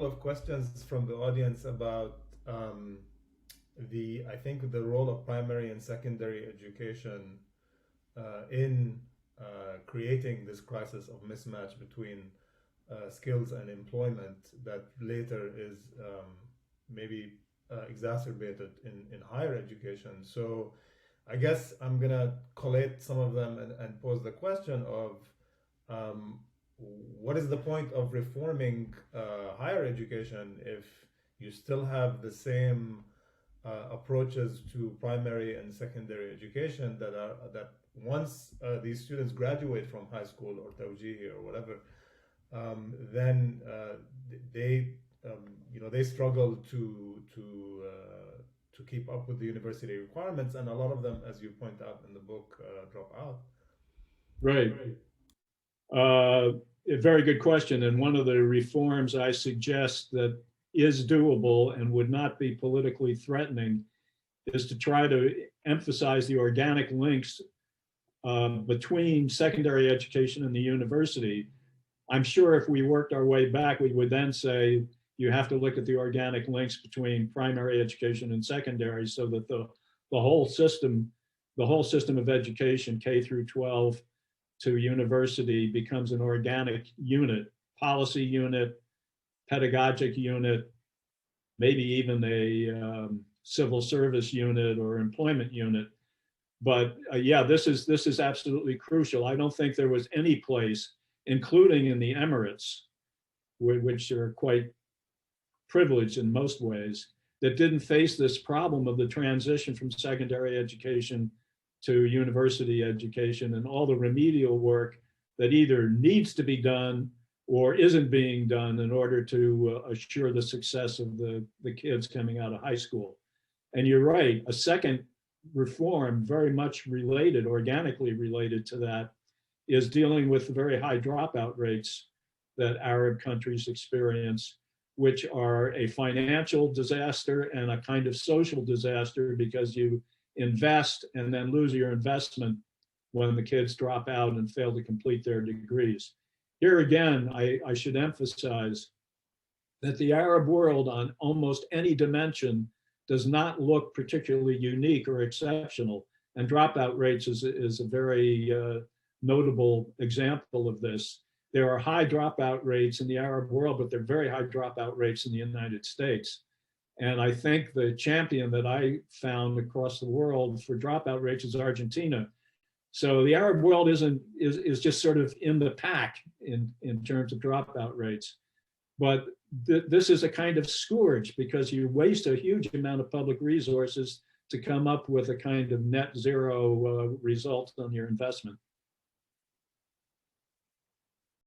of questions from the audience about I think the role of primary and secondary education in creating this crisis of mismatch between skills and employment that later is maybe exacerbated in higher education. So I guess I'm gonna collate some of them and pose the question of what is the point of reforming higher education if you still have the same approaches to primary and secondary education that once these students graduate from high school or tawjihi or whatever, then they struggle to keep up with the university requirements, and a lot of them, as you point out in the book, drop out. Right. A very good question. And one of the reforms I suggest that is doable and would not be politically threatening is to try to emphasize the organic links between secondary education and the university. I'm sure if we worked our way back, we would then say you have to look at the organic links between primary education and secondary, so that the whole system of education, K through 12 to university, becomes an organic unit, policy unit, pedagogic unit, maybe even a civil service unit or employment unit. But yeah, this is absolutely crucial. I don't think there was any place, including in the Emirates, which are quite privileged in most ways, that didn't face this problem of the transition from secondary education to university education and all the remedial work that either needs to be done or isn't being done in order to assure the success of the kids coming out of high school. And you're right, a second reform very much related, organically related to that, is dealing with the very high dropout rates that Arab countries experience, which are a financial disaster and a kind of social disaster, because you invest and then lose your investment when the kids drop out and fail to complete their degrees. Here again, I should emphasize that the Arab world on almost any dimension does not look particularly unique or exceptional, and dropout rates is a very notable example of this. There are high dropout rates in the Arab world, but there are very high dropout rates in the United States. And I think the champion that I found across the world for dropout rates is Argentina. So the Arab world is just sort of in the pack in terms of dropout rates. But this is a kind of scourge, because you waste a huge amount of public resources to come up with a kind of net zero result on your investment.